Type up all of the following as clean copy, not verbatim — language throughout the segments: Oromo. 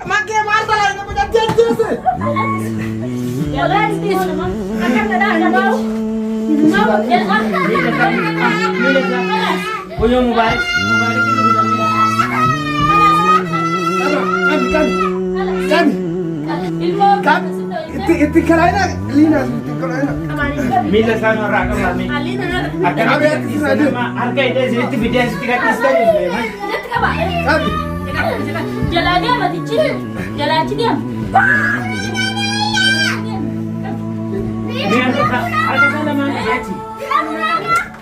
Makke maal ta'a nama jajjabeesse. Yalan sih, akan ada bau. Mau Punya Mubarak itu bukan Kan itu keraina Lina keraina. Mila sana orang kami. Akan ada sama harga itu video setiap sekali. Kan Jalannya mati ciri, jalan dia. Ini ada salah mana ya ci?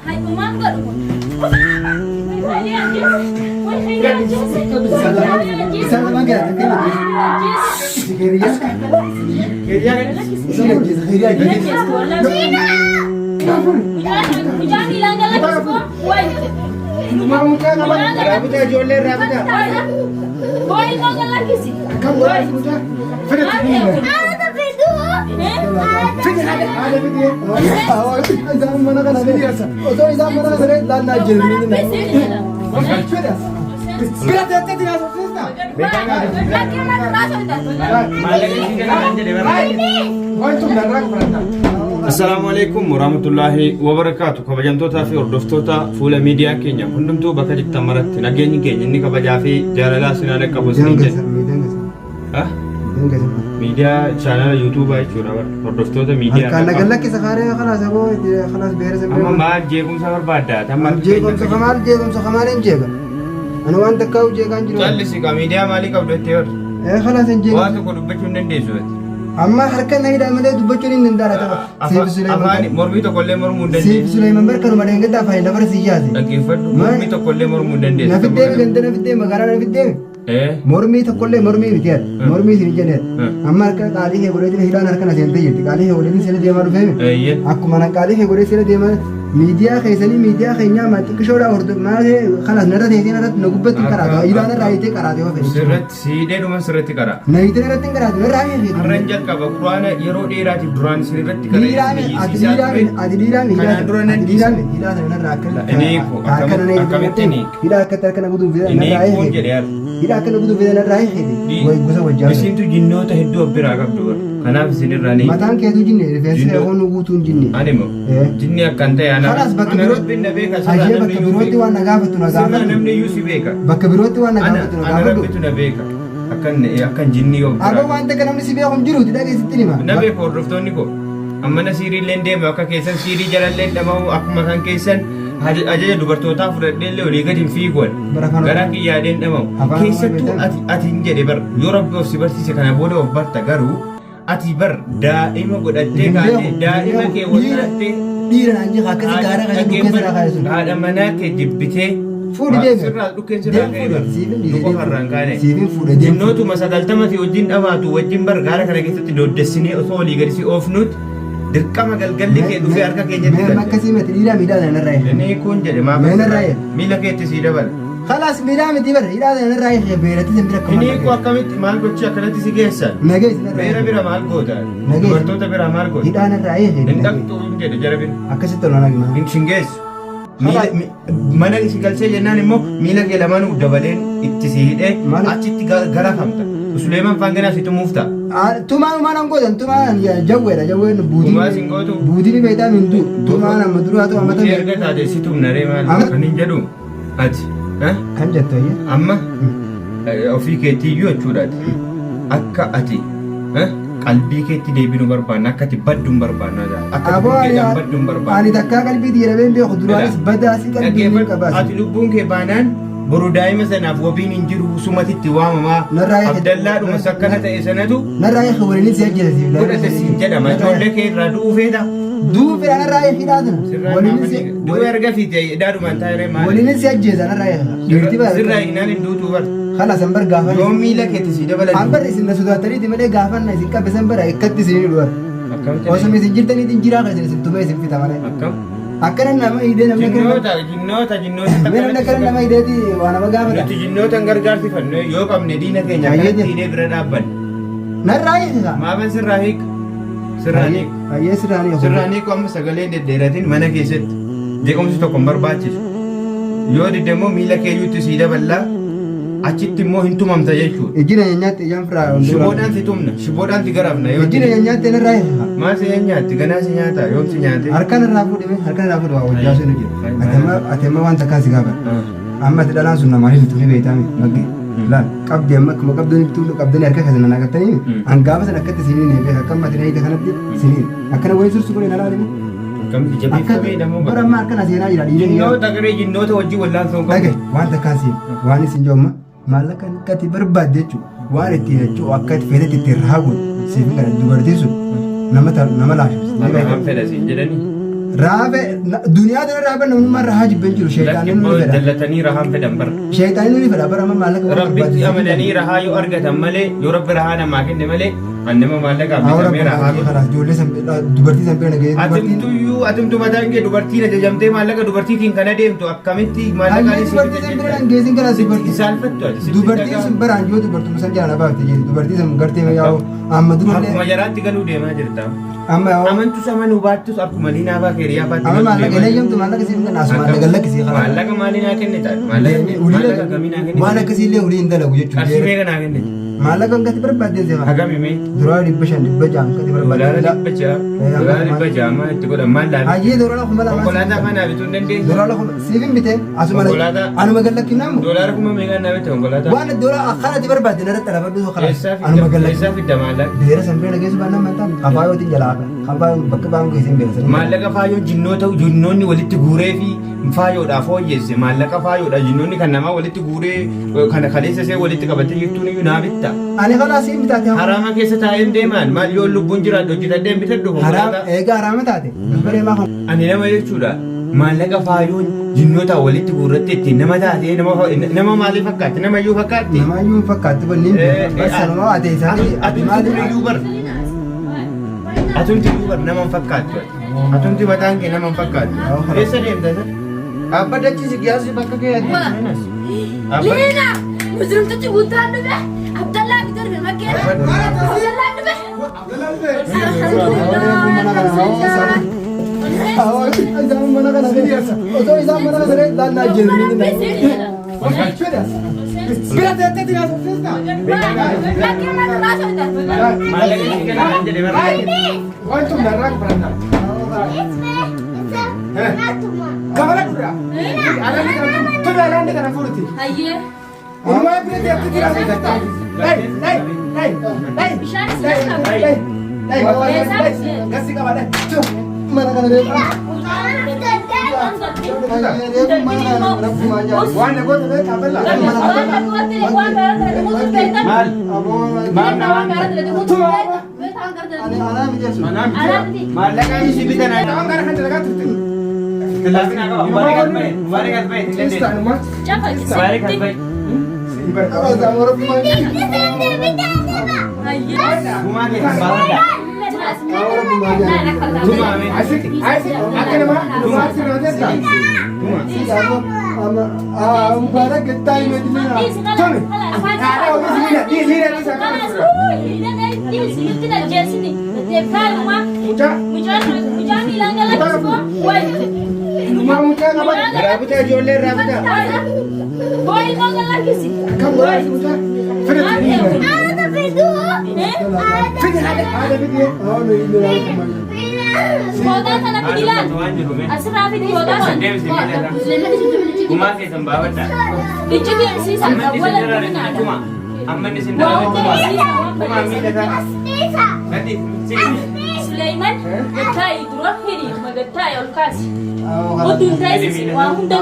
Hai pemangga lu. Sana maga kena. Sikiriya. Kiriya kan? Sikiriya. Jangan hilang lagi semua. Woi. Mau muka apa? Rabuta jolle rabuta. Woi mau lagi sih. Kamu boleh muka. Fede ini. Fede ada video. Oh, zaman mana kan ada biasa. Oh, zaman mana kan ada dan najil ini. Fede. Bila dia tidak selesai. Assalamualaikum warahmatullahi wabarakatuh. Kabajamtoota fi hordoftoota fuula miidiyaa keenya hundumtuu bakka jirtan maratti nageenyi keenya inni kabajaa fi jaalalaa sinaalee qabu isin jedha. Miidiyaa chaanala yuutuubaa jechuudha hordoftoota miidiyaa. Kan nagallee keessa kaaree kanaas ammoo kanaas beerasa. Amma maal jeequmsa barbaaddaa? Jeequmsa kamaal hin jeeqa. Ani waan takka jeeqaan jiru. Callisi ka miidiyaa maalii qabdu jettee hor? Kanaas hin jeeqa. Waa tokko dubbachuu hin dandeessu. Amma harka na hidhaa malee dubbachuun hin danda'ata. Afaan mormii tokkollee mormuu hin dandeessu. Siif Suleyman barkanuma dheengaddaa faayida barsiisaati. Dhaggeeffadhu mormii tokkollee mormuu hin dandeessu. Na fiddeemi ganda na fiddeemi magaalaa na fiddeemi. Mormii tokkollee mormii miti yaad. Mormii isin jenneet. Amma harka qaalii kee godheetiin hidhaan harka na seentee jirti. Qaalii kee godheetiin sila deemaa dhufeemi. Akkuma na qaalii kee godhee sila deemaa miidiyaa keessanii miidiyaa keenyaa maaxiqqishoodhaa hordofmaa kanas narra teessee narratti na gubbatti karaatu. Hidhaan irraa hiitee karaate yoo fedhe. Sirratti siidee dhuma sirratti karaa. Na hiitee irratti hin karaatu narraa hiitee. Harreen jalqaba quraana yeroo dheeraatiif duraan sirratti Dhiiraame ati dhiiraame hidhaa sana narraa akkana hidhaa akkatti harka na guduun fidee narraa hiitee. Hidhaa akka na guduun fidee narraa hiitee. Gosa wajjaa. Isintu jinnoota hedduu of biraa qabdu. Kanaaf isinirraa ni. Mataan keetu jinne rifeensi eegoon guutuun jinne. Ani moo jinni akkan ta'e ana. Kanas bakka birootti na beeka. Ajee bakka birootti waan na gaafatu na gaafatu. Sirna namni iyyuu si beeka. Bakka birootti waan na gaafatu na Ana gaafatu. rabbitu na beeka. Akkan jinni of biraa. Aboo waan takka namni si beeku hin jiruuti dhageessitti hima. Na beeku hordoftoonni koo. Amma na siiriillee deemu akka keessan siirii jalallee dhama'u akkuma kan keessan ajaja dubartootaa fudhadheellee olii gadi hin fiiguun garaa kiyyaadeen dhama'u keessattuu ati hin jedhe bar yoo rabbi of si barsiise kana booda of barta garuu ati bar daa'ima godhattee kaatee daa'ima kee wal'aattee dhiira naan jira akkasii gaara kan jiru keessa naa kaayessu. haadha manaa kee jibbitee Fuudhi deeme. sirraa dhukkeen sirraa ka'e dhukkoo harraan kaane Siifin fuudhe deemu. jinnootuma sagaltamati wajjin dhabaatu wajjin bar gaara kana keessatti dooddessinee osoo olii gadi si oofnuutti dirqama galgalli kee dhufee harka keenyatti Mee akkasii miti dhiiraa miidhaa sana narraa eege. Inni kun jedhe maaf Mee narraa eege. miila keetti sii dabala. Kalaas miidhaa miti bara dhiiraa sana narraa eege beeratti sin bira Inni kun akkamitti maal gochi akkanatti si geessan? Nagees narraa Beera eege. bira maal goota? Nagee. Dubartoota bira maal goota? Hidhaa narraa eege. Hin dhaqxu jedhe jara bira. Akkasitti olaa nagma. Hin shingeessu. Mana si galchee jennaan immoo miila kee lamaan dabaleen itti si hidhee Maali? achitti garafamta. Suleeman Faanganaa si tumuuf ta'a. Tumaan umaan gootan tumaan jawweedha jawween buutiin. Tumaa sin gootu. Buutiin beektaa mintu tumaan amma duraa ta'u amma Muti ta'e. erga taate si tumnaree maal Amma- kan hin jedhu ati. Kan jettu ayya. Amma ofii keetti iyyuu jechuudhaati. Akka ati qalbii keetti deebinu barbaanna akka ati badduun barbaanna akka Aboo keedhaan badduun barbaanna. ani takkaa qalbii diiramee beeku duraanis badaasii qalbii ni qabaas. Ati lubbuun kee baanaan boru daa'ima sanaaf wabiin hin jiru sumatitti waamamaa Narraa eege. abdallaadhuma sakkana ta'e sanatu Narraa eege waliin si ajjeesiif. godhate siin jedhama ijoollee kee irraa du'uu feeta. Duubira narraa eege hidhaa sana. Du'uu erga fiite daadhumaan taa'ee maali? Waliin si ajjeesa narraa eege. Duuti bara. Sirraa hiinaan hin duutuu bar. Kana san bar gaafa. Yoo miila keetti si dabalan. An bara isin na sodaataniiti malee gaafanna isin qabbe san bara ekkatti isin dhuwar. Osoo isin jirtaniitiin jiraa kan isin tumee isin fita malee. Akkam? Akkana nama hidhee namni akka Jinnoota mee namni akkana nama hidheeti waa nama gaafata. Nuti jinnoota hin gargaarsifannu yoo qabne diina keenya Ayyee kanatti jedhe. hidhee bira dhaabbanne. Narraa eege. Maafan sirraa hiika? Sirraa hiika? Ayyee sirraan eege. Sirraa hiiku amma sagalee deddeeratiin mana keessatti jeequmsi tokko hin barbaachisu. Yoo didde immoo miila keeyyuutti sii daballaa achitti immoo hin tumamta jechuudha. Ejjina nyaatti ijaan firaa. Shiboodhaan si tumna, shiboodhaan si garafna. Ejjina nyaatti inni irraa hir'a. Maal si nyaatti, ganaa si nyaata, yoom si nyaate? Harkaan irraa fuudhime, harkaan irraa fuudhime waa hojjaa sun hojjeta. Ati amma waan takkaa si gaafadha. Amma ati dhalaan sun namaanii tutuufii beektaami maggee. Laal qabdi amma akkuma qabdanii bituu qabdanii harka keessan naqattanii hangaafa san akkatti siniin eebbee akka amma ati na hiite kanatti siniin akkana wayii sursu godhe nalaa deemu. Kamti jabeeffamee namoo bara amma harkana seenaa jira dhiirri. Jinnoota garee jinnoota wajjin wallaan ta'uu qabu. Dhage waan takkaan siin waan isin joomma maallaqa akkati barbaadde jechuudha waan ittiin jechuu akkati fedhatti ittiin raaguun siif kana dubartiin sun nama laafifti. Nama fedha siin jedhanii. Raabe duniyaa tana raabe namummaa rahaa jibbeen jiru sheexaanii nuni fedha. Dallatanii rahaan fedhan bara. Sheexaanii nuni fedha bara amma maallaqa waan Rabbitti amananii rahaa yoo argatan malee yoo rabbi rahaa namaa kenne malee annama maallaqa bitamee rahaa godhu. Ijoollee dubartii san beena gahee Atimtu mataan kee dubartiin ajajamtee maallaqa dubartiitiin kana deemtu akkamitti maallaqaan dubartii san biraan geessin kana dubartii saalfattu ati. dubartiin sun baraan yoo dubartuma san jaana baafte jedhi dubartii san gartee yaa'u amma durallee Akkuma jaraatti galuu deemaa jirta. amma yaa'u Amantus amanuu baattus akkuma liinaa baa keeriyaa baatti amma maallaqa eeleyyamtu maallaqa siif kenna asuma maallaqa lakkisii kana maallaqa maalinaa kennita maallaqa gaminaa kennita waan akkasiillee ulii hin dalagu qarshii jechuudha meeqanaa kennita maallaqa hangati barbaadeen seema hagami mee duraa 500 600 hangati walaala barbaadeen dhibba ja'a maa itti godhan maal laabi hayyee doolaa kuma lama konkolaataa kanaa bituu hin dandeenye doolaa kuma siifin bitee asuma Konkolaataa. anuma gallakkinaamu doolaara kuma meeqaan naa bitte konkolaataa waan doolaa akkanatti barbaadeen irratti alabaddu kana keessaa anuma gallakkin keessaa fidda maallaqa beera san beera geessu baannaan mantaan kafaayootiin jalaa kafaayoon bakka baan geessin beera san maallaqa faayoo jinnoonni walitti guuree fi faayoodhaaf hooyyeesse maallaqa faayoodha jinnoonni kan namaa walitti guuree kana kaleessa see walitti qabatee jirtuun iyyuu naa bitta ani kanaa siin bitaate haraama keessa taa'een deemaan maal yoo lubbuun jiraadhu hojjetadheen bitadhu konkolaataa eegaa haraama taate dubbaree maa kan ani nama jechuudha maallaqa faayoon jinnoota walitti guurratti ittiin nama taatee nama maalii fakkaatti nama iyyuu fakkaatti namaayyuu fakkaatti balliin sanumaa ate isaanii ati maali atumti iyyuu bar nama fakkaattu atumti mataan kee nama fakkaattu eessa deemta dhaabbadachiisi giyaasii bakka kee Lina, muslim tutti butaan dube. Abdallah gitar be makke. Abdallah dube. isaan mana kana osoo isaan mana kana siree laallaa jiranii bira teettee tiraa softeessa waan tun darraa kufaranna kabala dura alaandi kana furuti Hayyee. Umaa bira teettee tiraa softeessa Gasi qabadha. Mana kana beekaa. Waan nagoota beekaa bal'aa. Maallaqaan isii bitanaa Waan gara kan dalagaa turte. Laafina qaba baari kan bahe baari kan bahe gumaa kee kan baafadha Akka nama dhumaa sirraa teessaa. Mubarak gettaa hin beeknina. Tole. Aadaa ofiis liina isaa kan Dhumaa mucaa qaba. Raabita ijoollee raabita Kan boraati mucaa. Fidatti. Fidi haadha fidee. Haadha inni raabuma. Sodaa sana fidilaan. Asirraa fidi sodaa sana. gumaa kee kan baafadha Ijji deemsiisa. amma inni sin dalagaa gumaa miidhagaa gadi Sulaiman gattaa'e dura hiri magattaa'e ol kaasi. Oduun taasisi waa hunda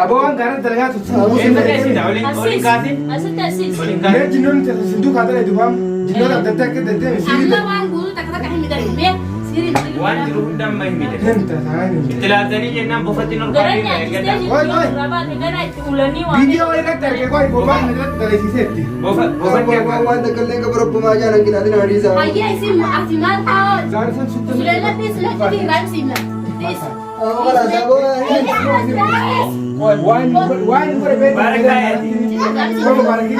Aboo waan gaara dalagaa turte. eenyu keessidha olin kaasi asitti asitti. olin Mee kaasi jinnoon sinduu kaatale dubaam. Jinnoon adda addaa akka deddeeme sirii Amma waan guutuu takka takka hin midhagne sirii waan jiru hunda amma hin miidhe deemta taa'anii. itti laaltanii jennaan bofattiin ol Gara kaatee eeggata nyaatistee rabaate gara itti ulanii waan. Viidiyoo irratti argee koo bobaan irratti daleessiseetti. bofattii akka Waan dagallee qaba robbumaa jaalan qinaatiin hadiisa. Hayyee isin ati maal taa'oo? Isaan sun sutti. Sulaiman dhiis lafti raabsiifna. Dhiis. Waan godhe beektu. Barakaayaati. Nama barakee.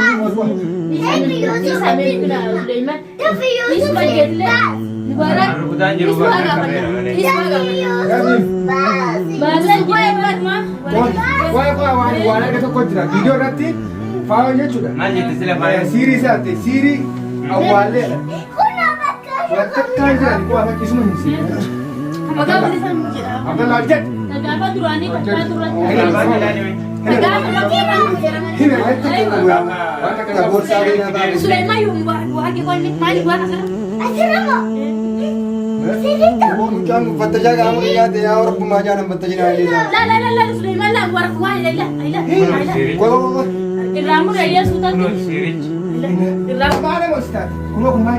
rukutaan jiru bakka kameera malee Baasii waa'ee barmaa. Waa'ee waan akka tokko jira. Viidiyoo irratti faaya jechuudha. Maal jette sila faaya? Siirii isaati. Siirii awwaalleedha. Wanta kan jiran waa fakkisuma hin siirii. Maqaa bilisan jedha. Abdallaa jedhe. Gaafa duraanii bakka turratti. Sulaiman yung wagi ko ni mali wa kasar. Kan fattajaa qaama dhiyaate yaa warra kumaa jaanan fattajinaa illee. La Sulaiman la war wa ila. Irramu rayya suta. Irramu Baala moositaati. Kuma.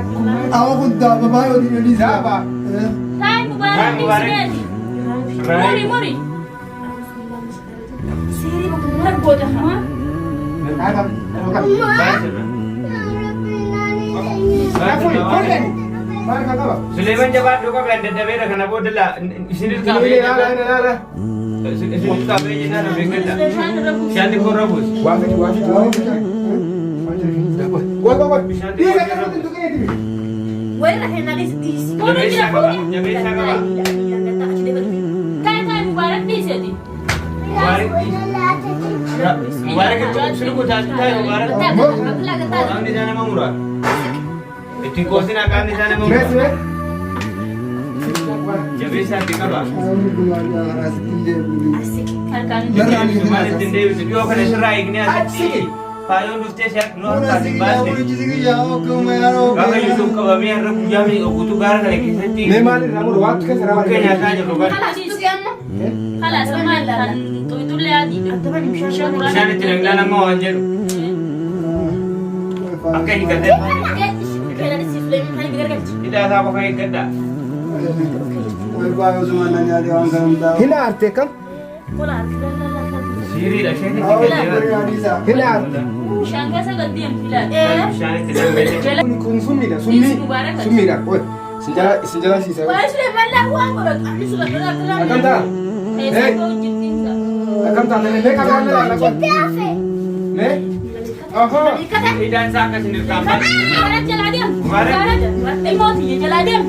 Awa guddaa babaa yoo dhiirri dhiisaa. Zaaba. Tay mubarak. Mori. Siri bakal boda ha. Sulaiman jabaat duka kan dadhabee kana booda la isinit qabee isinit qabee jennaan beekata shaanti korra buus Wala hena dis. Jabeessa qaba. Tay mubarak di sedi. Mubarak itu suruh tahu mubarak. Orang di sana murah. Itu kosin akan di sana murah. Jabeessa qaba. Kemarin tende video kan serai ini asik. Payon dufte siap no tadi bahas. Kalau YouTube kalau biar punya mi aku tu gara lagi senti. Memang namun waktu kan serawat. Kayaknya saja loh. Kala sama kan itu lihat di teman di Sana tidak dalam mau anjir. Pakai ikat. Tidak ada apa kayak ikat. Hina arte kam? Siri dah sini. Hina arte. Shangga sa gantian pila. Sana tidak. Kun summi dah. Oi. Senjata sisa. Wah, sudah malah uang orang. Kami sudah benar-benar. Akan tak? Akan tak ne ka na ko. Ne? Aha. Tidak sangka sendiri kamar. Barat jalan dia. Barat. Emosi jalan dia.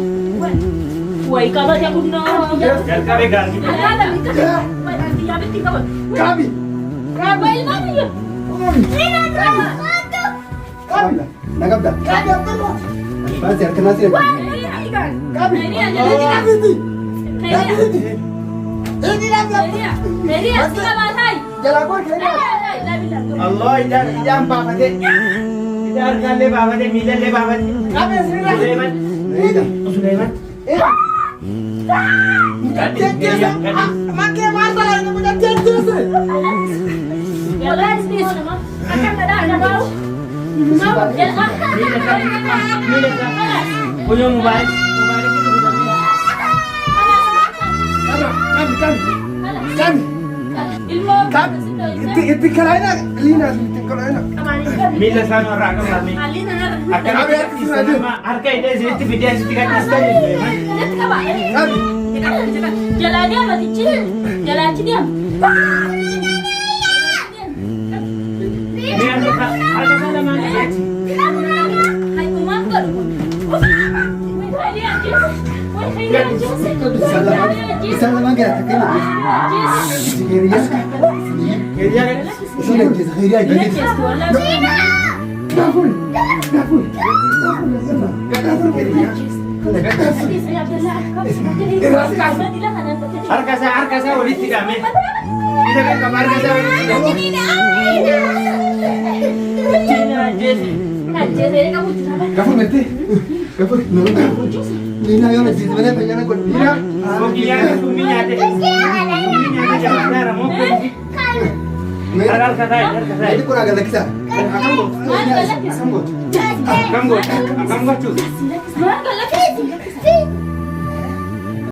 Wah, kalau dia guna. Jangan kau ganti. Ada. Wah, nanti ya betul kau. Kabi. Wah, ini mana ya? Ini drama. Kabi lah. Nagab dah. Bas yar kena sih. Wah, ini kan. Ini aja. Ini asal matai. Jalan kau kena. Allah ijam bapak deh. Ijam kan le bapak deh, milan le bapak deh. Kabi Sulaiman. Sulaiman. Makai masalah ini punya jenis. Jalan sini semua. Akan ada bau. Mau jalan. Punya mobile. Kami. Ilmu. Itu kalainya, lina itu kalainya. Mila sana orang kami. Alina. Akan ada sama harga ini sedikit video sedikit sekali. Kami. Jalan dia mati cil. Jalan dia. Ini harga sana mana? Hai kumang kan. Salam क्या था क्या? Kiriya kan? Sini kita kiriya gitu. Dapur. Harga saya ulit tidak me. Kita kan kamar harga saya ulit tidak. Dapur mesti. Dapur. Nina yo na jiz bane pejana ko Nina. Suminya deh. Suminya jangan darah mau. Harga saya. Ini kurang agak kita. Kamu cuy.